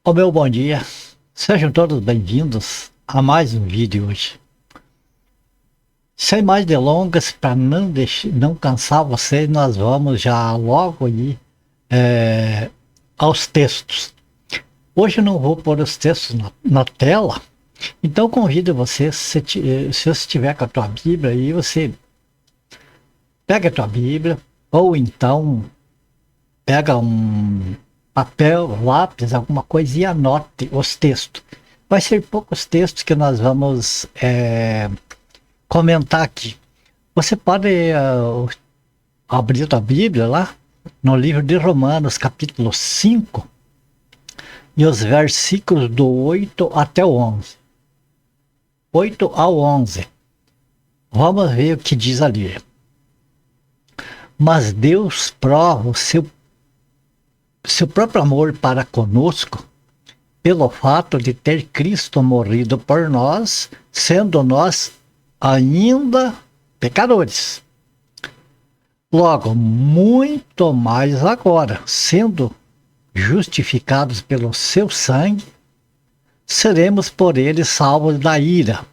Ô meu bom dia, sejam todos bem-vindos a mais um vídeo hoje. Sem mais delongas, para não cansar vocês, nós vamos já logo aí aos textos. Hoje eu não vou pôr os textos na tela, então convido você, se você estiver com a tua Bíblia aí, você pega a tua Bíblia, ou então pega um papel, lápis, alguma coisa e anote os textos. Vai ser poucos textos que nós vamos comentar aqui. Você pode abrir a Bíblia lá no livro de Romanos, capítulo 5, e os versículos do 8 até o 11. 8 ao 11. Vamos ver o que diz ali. Mas Deus prova o seu próprio amor para conosco pelo fato de ter Cristo morrido por nós, sendo nós ainda pecadores. Logo, muito mais agora, sendo justificados pelo seu sangue, seremos por ele salvos da ira.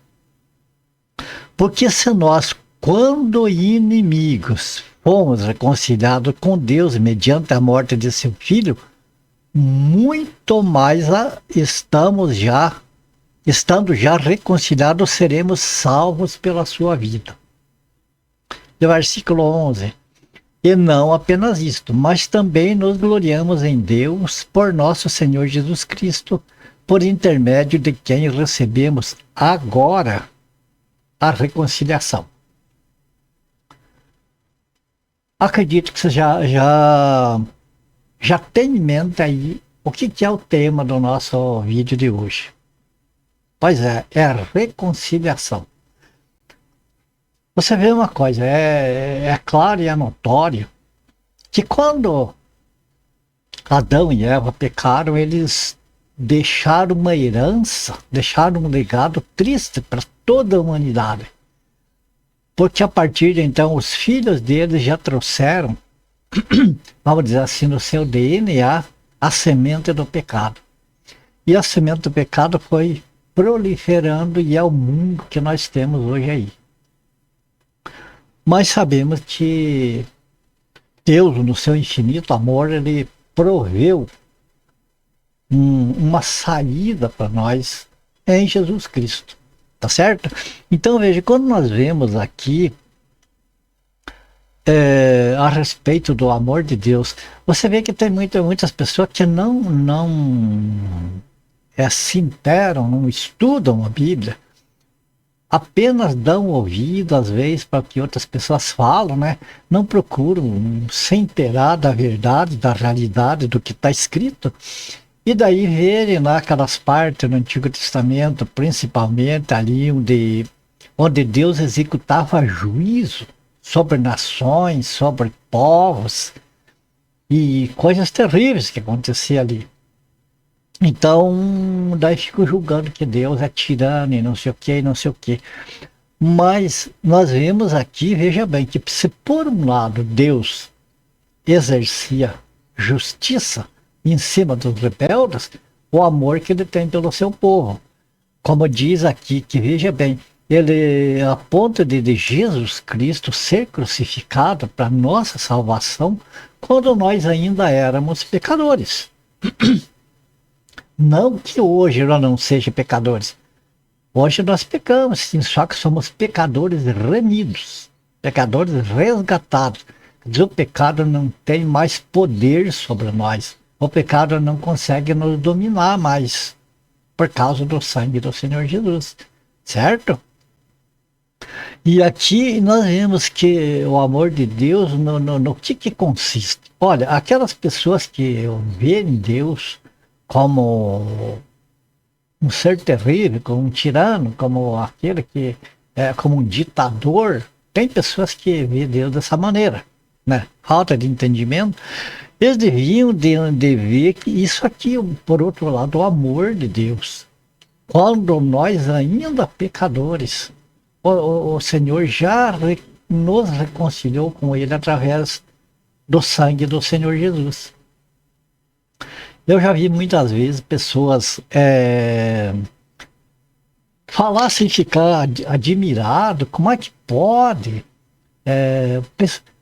Porque se nós, quando inimigos, fomos reconciliados com Deus mediante a morte de seu Filho, muito mais estando já reconciliados, seremos salvos pela sua vida. Do versículo 11. E não apenas isto, mas também nos gloriamos em Deus por nosso Senhor Jesus Cristo, por intermédio de quem recebemos agora a reconciliação. Acredito que você já tem em mente aí o que é o tema do nosso vídeo de hoje. Pois é a reconciliação. Você vê uma coisa, é claro e é notório que quando Adão e Eva pecaram, eles deixaram uma herança, deixaram um legado triste para toda a humanidade. Porque a partir de então, os filhos deles já trouxeram, vamos dizer assim, no seu DNA, a semente do pecado. E a semente do pecado foi proliferando e é o mundo que nós temos hoje aí. Mas sabemos que Deus, no seu infinito amor, ele proveu uma saída para nós em Jesus Cristo. Tá certo? Então veja, quando nós vemos aqui a respeito do amor de Deus, você vê que tem muitas pessoas que não se interam, não estudam a Bíblia, apenas dão ouvido às vezes para o que outras pessoas falam, né? Não procuram se inteirar da verdade, da realidade, do que está escrito. E daí verem lá aquelas partes no Antigo Testamento, principalmente ali onde Deus executava juízo sobre nações, sobre povos, e coisas terríveis que aconteciam ali. Então, daí fico julgando que Deus é tirano e não sei o que, não sei o que. Mas nós vemos aqui, veja bem, que se por um lado Deus exercia justiça em cima dos rebeldes, o amor que ele tem pelo seu povo. Como diz aqui, que veja bem, ele, a ponto de Jesus Cristo ser crucificado para nossa salvação, quando nós ainda éramos pecadores. Não que hoje nós não sejamos pecadores. Hoje nós pecamos, sim, só que somos pecadores remidos, pecadores resgatados. Quer dizer, o pecado não tem mais poder sobre nós. O pecado não consegue nos dominar mais por causa do sangue do Senhor Jesus, certo? E aqui nós vemos que o amor de Deus, no que consiste? Olha, aquelas pessoas que veem Deus como um ser terrível, como um tirano, como aquele que é como um ditador, tem pessoas que veem Deus dessa maneira, né? Falta de entendimento. Eles deviam de ver que isso aqui, por outro lado, o amor de Deus. Quando nós ainda pecadores, o Senhor já nos reconciliou com Ele através do sangue do Senhor Jesus. Eu já vi muitas vezes pessoas falar sem ficar admirado, como é que pode?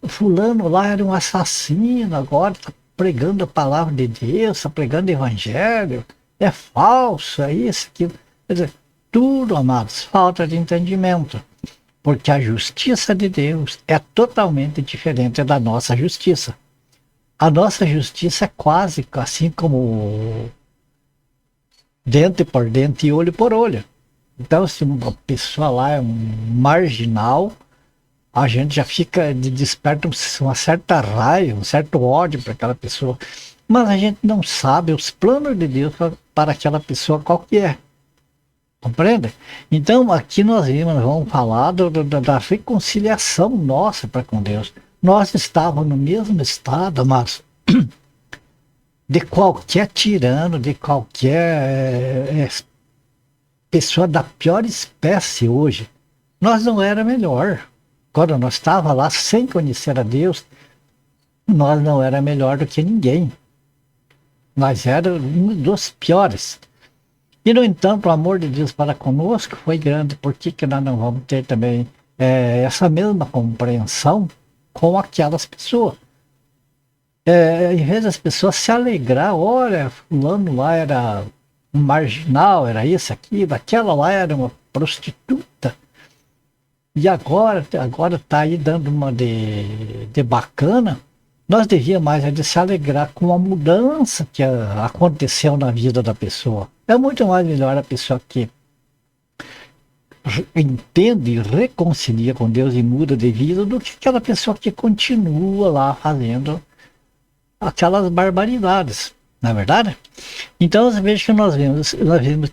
Fulano lá era um assassino, agora está pregando a palavra de Deus, está pregando o evangelho, é falso, é isso, aquilo. Quer dizer, tudo, amados, falta de entendimento. Porque a justiça de Deus é totalmente diferente da nossa justiça. A nossa justiça é quase assim como dente por dente e olho por olho. Então, se uma pessoa lá é um marginal, a gente já fica desperta uma certa raiva, um certo ódio para aquela pessoa. Mas a gente não sabe os planos de Deus para aquela pessoa qual que é. Compreende? Então, aqui nós vamos falar da reconciliação nossa para com Deus. Nós estávamos no mesmo estado, mas de qualquer tirano, de qualquer pessoa da pior espécie hoje, nós não era melhor. Quando nós estava lá sem conhecer a Deus, nós não era melhor do que ninguém. Nós éramos um dos piores. E, no entanto, o amor de Deus para conosco foi grande. Por que nós não vamos ter também essa mesma compreensão com aquelas pessoas? Em vez das pessoas se alegrar, olha, fulano lá era um marginal, era isso, aquilo, aquela lá era uma prostituta. E agora está aí dando uma de bacana. Nós devíamos mais de se alegrar com a mudança que aconteceu na vida da pessoa. É muito mais melhor a pessoa que entende e reconcilia com Deus e muda de vida do que aquela pessoa que continua lá fazendo aquelas barbaridades, não é verdade? Então, veja que nós vemos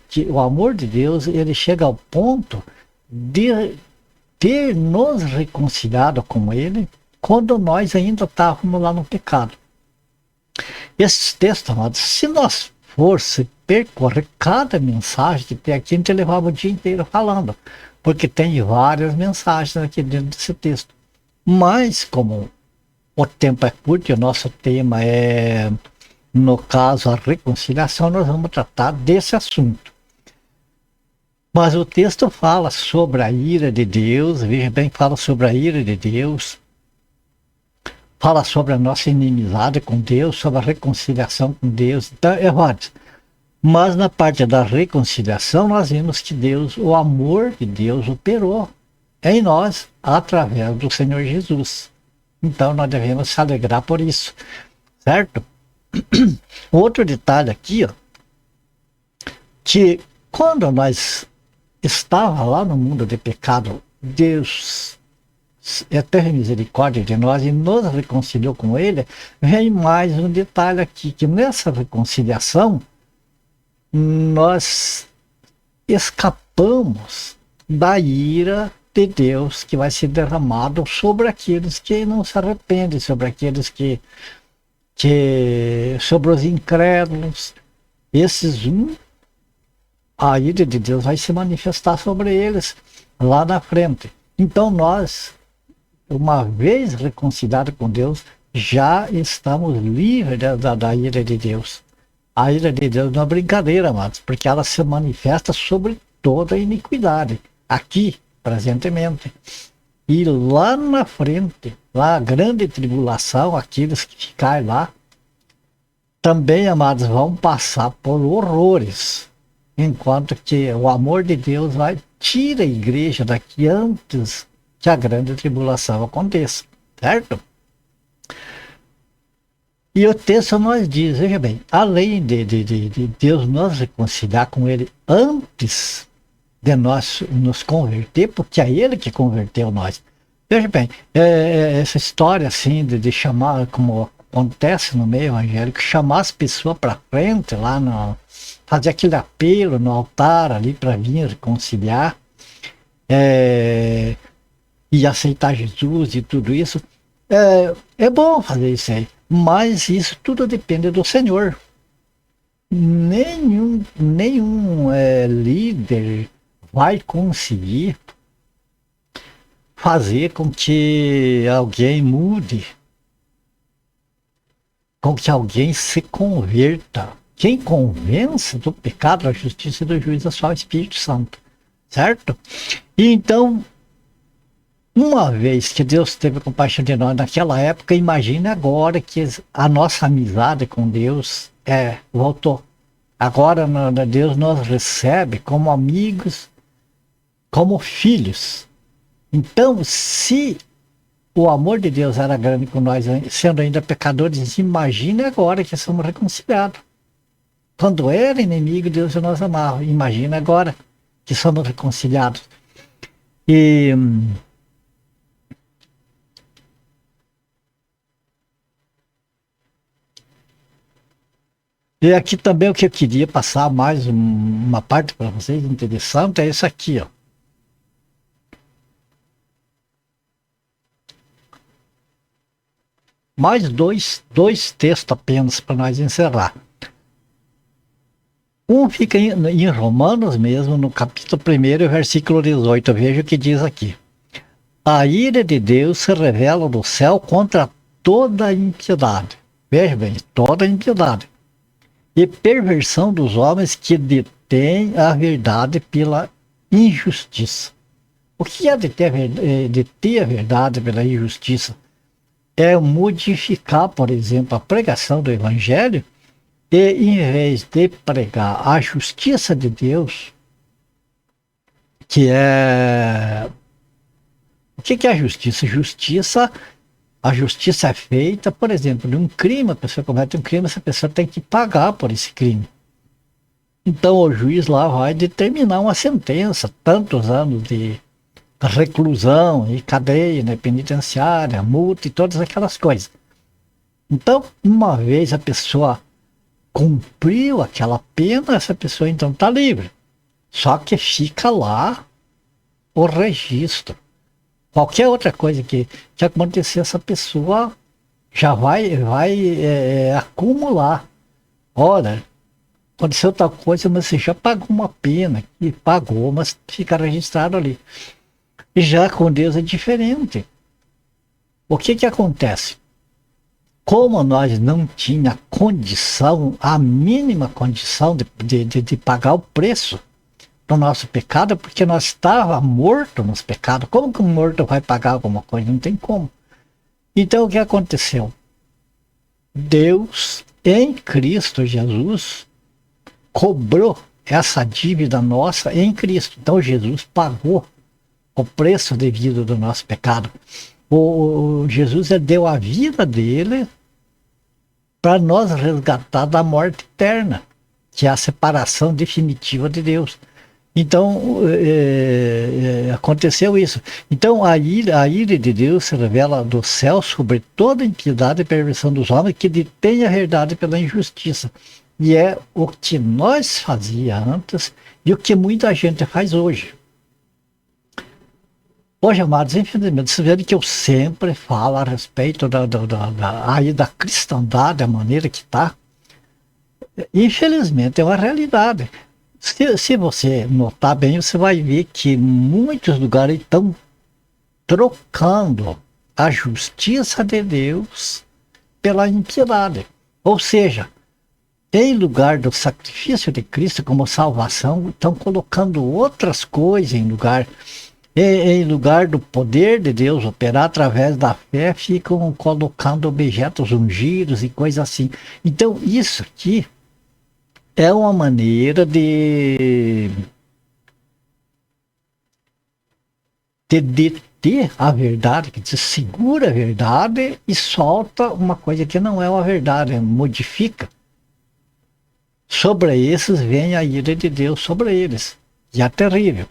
que o amor de Deus, ele chega ao ponto de ter nos reconciliado com ele quando nós ainda estávamos lá no pecado. Esses textos, amados, se nós fosse percorrer cada mensagem que tem aqui, a gente levava o dia inteiro falando, porque tem várias mensagens aqui dentro desse texto. Mas, como o tempo é curto e o nosso tema é, no caso, a reconciliação, nós vamos tratar desse assunto. Mas o texto fala sobre a ira de Deus, veja bem, fala sobre a ira de Deus, fala sobre a nossa inimizade com Deus, sobre a reconciliação com Deus. Então, é vários. Mas na parte da reconciliação, nós vimos que Deus, o amor de Deus operou em nós através do Senhor Jesus. Então, nós devemos se alegrar por isso, certo? Outro detalhe aqui, ó, que quando nós estava lá no mundo de pecado, Deus teve misericórdia de nós e nos reconciliou com ele. Vem mais um detalhe aqui, que nessa reconciliação nós escapamos da ira de Deus que vai ser derramado sobre aqueles que não se arrependem, sobre aqueles sobre os incrédulos. Esses a ira de Deus vai se manifestar sobre eles lá na frente. Então nós, uma vez reconciliados com Deus, já estamos livres da ira de Deus. A ira de Deus não é brincadeira, amados, porque ela se manifesta sobre toda a iniquidade, aqui, presentemente. E lá na frente, lá a grande tribulação, aqueles que ficarem lá, também, amados, vão passar por horrores, enquanto que o amor de Deus vai tirar a igreja daqui antes que a grande tribulação aconteça, certo? E o texto nos diz, veja bem, além de Deus nos reconciliar com ele antes de nós nos converter, porque é ele que converteu nós. Veja bem, essa história assim de chamar, como acontece no meio evangélico, chamar as pessoas para frente, lá fazer aquele apelo no altar ali para vir reconciliar e aceitar Jesus e tudo isso, é bom fazer isso aí. Mas isso tudo depende do Senhor. Nenhum líder vai conseguir fazer com que alguém mude, com que alguém se converta Quem convence do pecado, da justiça e do juízo é só o Espírito Santo, certo? E então, uma vez que Deus teve compaixão de nós naquela época, imagine agora que a nossa amizade com Deus voltou. Agora Deus nos recebe como amigos, como filhos. Então, se o amor de Deus era grande com nós, sendo ainda pecadores, imagine agora que somos reconciliados. Quando era inimigo, Deus nos amava. Imagina agora que somos reconciliados. E aqui também o que eu queria passar mais uma parte para vocês interessante é isso aqui, ó. Mais dois textos apenas para nós encerrar. Um fica em Romanos mesmo, no capítulo 1, versículo 18. Veja o que diz aqui. A ira de Deus se revela no céu contra toda a impiedade. Veja bem, toda a impiedade. E perversão dos homens que detêm a verdade pela injustiça. O que é deter a verdade pela injustiça? É modificar, por exemplo, a pregação do Evangelho e, em vez de pregar a justiça de Deus, que é... O que é a justiça? A justiça é feita, por exemplo, de um crime, a pessoa comete um crime, essa pessoa tem que pagar por esse crime. Então o juiz lá vai determinar uma sentença, tantos anos de reclusão e cadeia, né, penitenciária, multa e todas aquelas coisas. Então, uma vez a pessoa cumpriu aquela pena, essa pessoa então está livre. Só que fica lá o registro. Qualquer outra coisa que acontecer, essa pessoa já vai acumular. Olha, aconteceu tal coisa, mas você já pagou uma pena, e pagou, mas fica registrado ali. E já com Deus é diferente. O que acontece? Como nós não tinha condição, a mínima condição de pagar o preço do nosso pecado, porque nós estávamos mortos nos pecados. Como que um morto vai pagar alguma coisa? Não tem como. Então o que aconteceu? Deus, em Cristo Jesus, cobrou essa dívida nossa em Cristo. Então Jesus pagou o preço devido do nosso pecado. O Jesus deu a vida dele para nós resgatar da morte eterna, que é a separação definitiva de Deus. Então, aconteceu isso. Então, a ira de Deus se revela do céu sobre toda a impiedade e perversão dos homens que detêm a verdade pela injustiça. E é o que nós fazíamos antes e o que muita gente faz hoje. Hoje, amados, infelizmente, vocês verem que eu sempre falo a respeito da cristandade, a maneira que está. Infelizmente, é uma realidade. Se você notar bem, você vai ver que muitos lugares estão trocando a justiça de Deus pela impiedade. Ou seja, em lugar do sacrifício de Cristo como salvação, estão colocando outras coisas em lugar. Em lugar do poder de Deus operar através da fé, ficam colocando objetos ungidos e coisas assim. Então, isso aqui é uma maneira de deter a verdade, que diz, segura a verdade e solta uma coisa que não é uma verdade, modifica. Sobre esses vem a ira de Deus sobre eles. E é terrível.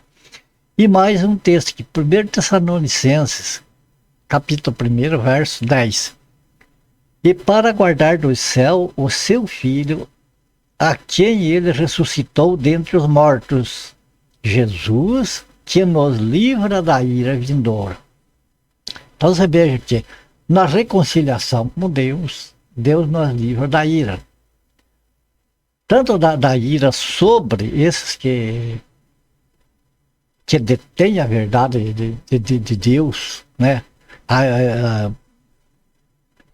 E mais um texto, que 1 Tessalonicenses, capítulo 1, verso 10. E para guardar do céu o seu Filho, a quem ele ressuscitou dentre os mortos, Jesus, que nos livra da ira vindoura. Então você veja que na reconciliação com Deus, Deus nos livra da ira. Tanto da ira sobre esses que detêm a verdade de Deus, né?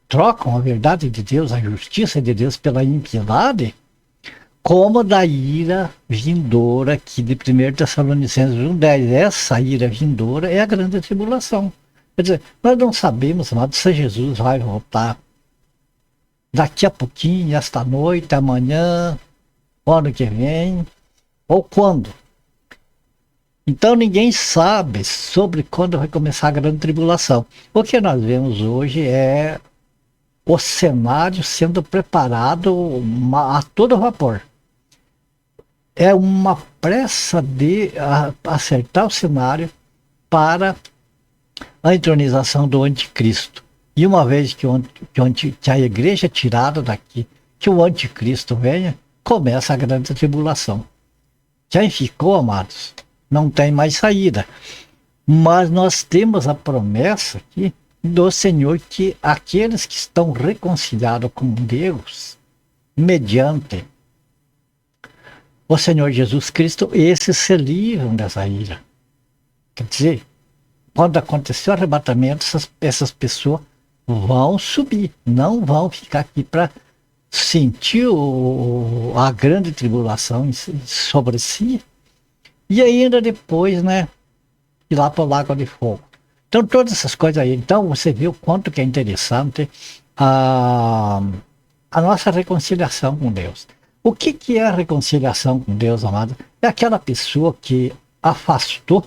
Trocam a verdade de Deus, a justiça de Deus pela impiedade, como da ira vindoura aqui de 1 Tessalonicenses 1,10. Essa ira vindoura é a grande tribulação. Quer dizer, nós não sabemos, amado, se Jesus vai voltar daqui a pouquinho, esta noite, amanhã, ano que vem, ou quando. Então ninguém sabe sobre quando vai começar a grande tribulação. O que nós vemos hoje é o cenário sendo preparado a todo vapor. É uma pressa de acertar o cenário para a entronização do anticristo. E uma vez que a igreja é tirada daqui, que o anticristo venha, começa a grande tribulação. Quem ficou, amados, não tem mais saída. Mas nós temos a promessa aqui do Senhor que aqueles que estão reconciliados com Deus, mediante o Senhor Jesus Cristo, esses se livram dessa ira. Quer dizer, quando aconteceu o arrebatamento, essas pessoas vão subir, não vão ficar aqui para sentir a grande tribulação sobre si, e ainda depois, né, ir lá para o lago de fogo. Então, todas essas coisas aí. Então, você viu o quanto que é interessante a nossa reconciliação com Deus. O que é a reconciliação com Deus, amado? É aquela pessoa que afastou,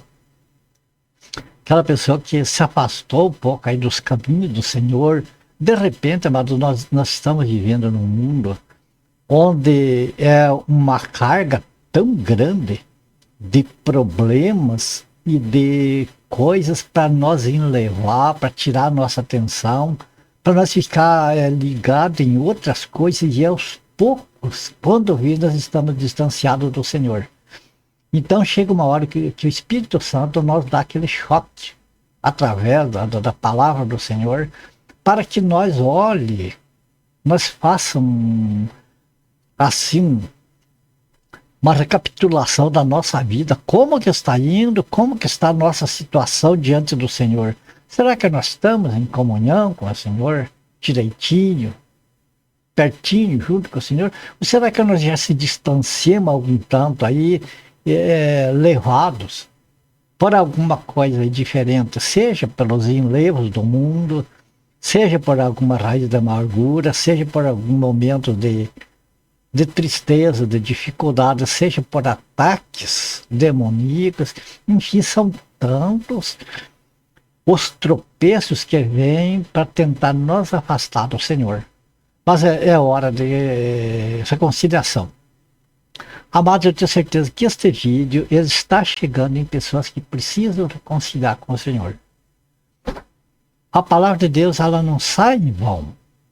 aquela pessoa que se afastou um pouco aí dos caminhos do Senhor. De repente, amado, nós estamos vivendo num mundo onde é uma carga tão grande de problemas e de coisas para nós enlevar, para tirar a nossa atenção, para nós ficar ligados em outras coisas, e aos poucos, quando nós estamos distanciados do Senhor. Então chega uma hora que o Espírito Santo nos dá aquele choque, através da palavra do Senhor, para que nós olhe, nós façamos assim uma recapitulação da nossa vida, como que está indo, como que está a nossa situação diante do Senhor. Será que nós estamos em comunhão com o Senhor, direitinho, pertinho, junto com o Senhor? Ou será que nós já se distanciamos algum tanto aí, levados por alguma coisa diferente, seja pelos enlevos do mundo, seja por alguma raiz de amargura, seja por algum momento de tristeza, de dificuldade, seja por ataques demoníacos, enfim, são tantos os tropeços que vêm para tentar nos afastar do Senhor. Mas é hora de reconciliação. Amados, eu tenho certeza que este vídeo ele está chegando em pessoas que precisam reconciliar com o Senhor. A palavra de Deus, ela não sai em vão.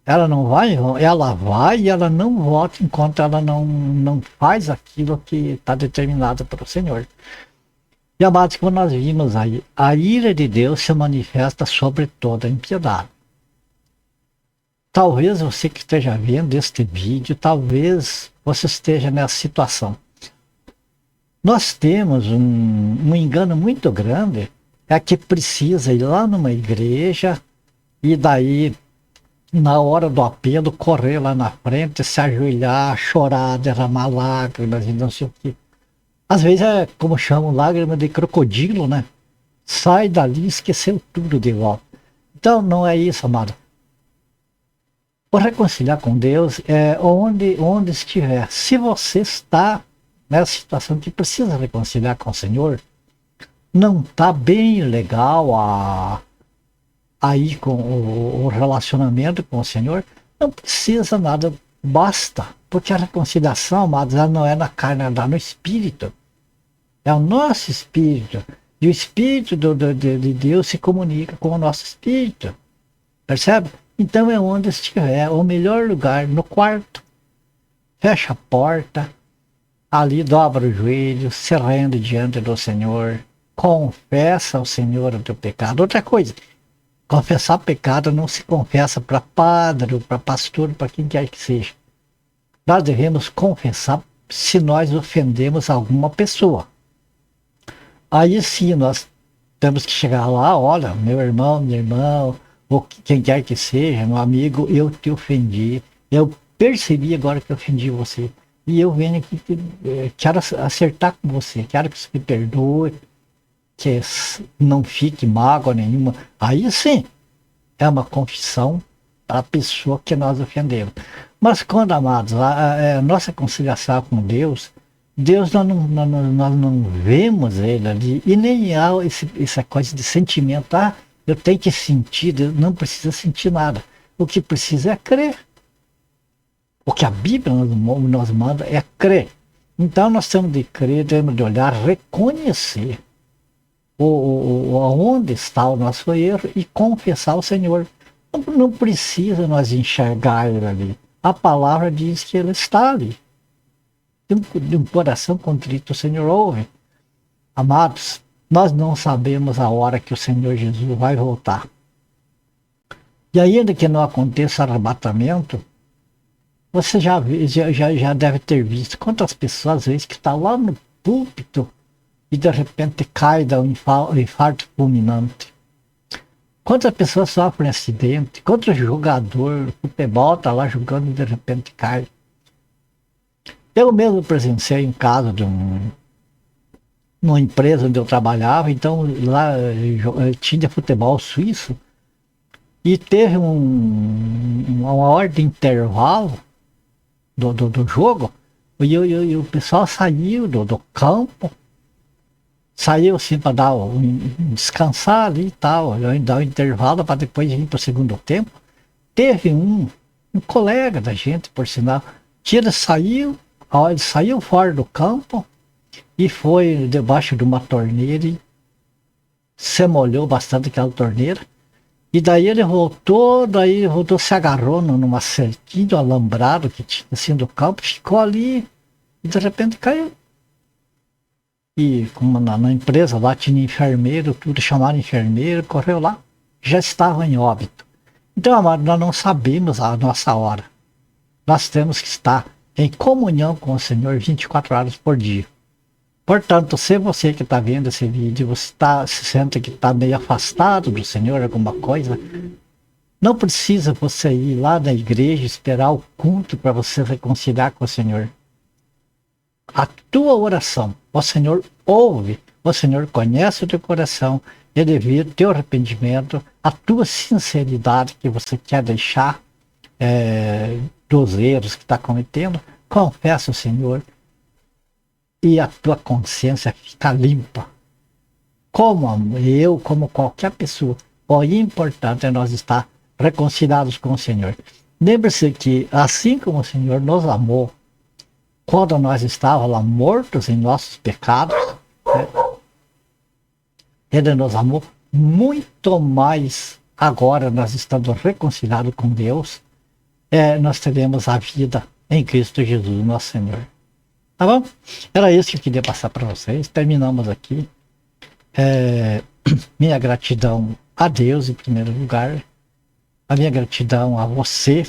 Ela não vai em vão, ela vai e ela não volta enquanto ela não faz aquilo que está determinado pelo Senhor. E amados, como nós vimos aí, a ira de Deus se manifesta sobre toda a impiedade. Talvez você que esteja vendo este vídeo, talvez você esteja nessa situação. Nós temos um engano muito grande, é que precisa ir lá numa igreja e daí, na hora do apelo, correr lá na frente, se ajoelhar, chorar, derramar lágrimas e não sei o quê. Às vezes é como chamam, lágrima de crocodilo, né? Sai dali e esqueceu tudo de volta. Então não é isso, amado. O reconciliar com Deus é onde estiver. Se você está nessa situação que precisa reconciliar com o Senhor, não está bem legal aí com o relacionamento com o Senhor, não precisa nada, basta. Porque a reconciliação, amados, ela não é na carne, ela é no Espírito. É o nosso Espírito. E o Espírito de Deus se comunica com o nosso Espírito. Percebe? Então é onde estiver, o melhor lugar, no quarto. Fecha a porta, ali dobra o joelho, se rende diante do Senhor, confessa ao Senhor o teu pecado. Outra coisa, confessar pecado não se confessa para padre, ou para pastor, para quem quer que seja. Nós devemos confessar se nós ofendemos alguma pessoa. Aí sim nós temos que chegar lá, olha, meu irmão, minha irmã, ou quem quer que seja, meu amigo, eu te ofendi. Eu percebi agora que eu ofendi você. e eu venho aqui, quero acertar com você, quero que você me perdoe, que não fique mágoa nenhuma. Aí sim, é uma confissão para a pessoa que nós ofendemos. Mas quando, amados, a nossa conciliação com Deus, Deus nós não vemos ele ali, e nem há essa coisa de sentimento, eu tenho que sentir, Deus não precisa sentir nada. O que precisa é crer. O que a Bíblia nos manda é crer. Então nós temos de crer, temos de olhar, reconhecer onde está o nosso erro e confessar ao Senhor. Não precisa nós enxergar ele ali. A palavra diz que ele está ali. De um coração contrito o Senhor ouve. Amados, nós não sabemos a hora que o Senhor Jesus vai voltar. E ainda que não aconteça arrebatamento, você já deve ter visto quantas pessoas às vezes que estão lá no púlpito e de repente cai da um infarto fulminante. Quantas pessoas sofrem acidente, quantos jogadores de futebol está lá jogando e de repente cai. Eu mesmo presenciei um caso de numa empresa onde eu trabalhava, então lá tinha futebol suíço e teve uma hora de intervalo do jogo e o pessoal saiu do campo, saiu assim para dar descansar ali e tal, dar um intervalo para depois ir para o segundo tempo. Teve um colega da gente, por sinal, que ele saiu fora do campo e foi debaixo de uma torneira e se molhou bastante aquela torneira. E daí ele voltou, se agarrou numa cerquinha alambrado que tinha assim do campo, ficou ali e de repente caiu. E como na empresa lá tinha enfermeiro, tudo, chamaram enfermeiro, correu lá, já estava em óbito. Então, amado, nós não sabemos a nossa hora. Nós temos que estar em comunhão com o Senhor 24 horas por dia. Portanto, se você que está vendo esse vídeo, você se sente que está meio afastado do Senhor, alguma coisa, não precisa você ir lá na igreja, esperar o culto para você reconciliar com o Senhor. A tua oração, o Senhor ouve, o Senhor conhece o teu coração, Ele vê o teu arrependimento, a tua sinceridade que você quer deixar dos erros que está cometendo, confessa ao Senhor e a tua consciência fica limpa. Como eu, como qualquer pessoa, o importante é nós estar reconciliados com o Senhor. Lembre-se que assim como o Senhor nos amou, quando nós estávamos lá mortos em nossos pecados, Ele nos amou muito mais. Agora nós estamos reconciliados com Deus, nós teremos a vida em Cristo Jesus, nosso Senhor. Tá bom? Era isso que eu queria passar para vocês. Terminamos aqui. Minha gratidão a Deus em primeiro lugar. A minha gratidão a você.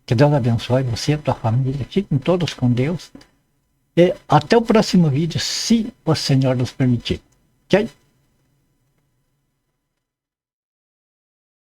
Que Deus abençoe você e a tua família. Fiquem todos com Deus. E até o próximo vídeo, se o Senhor nos permitir. Ok?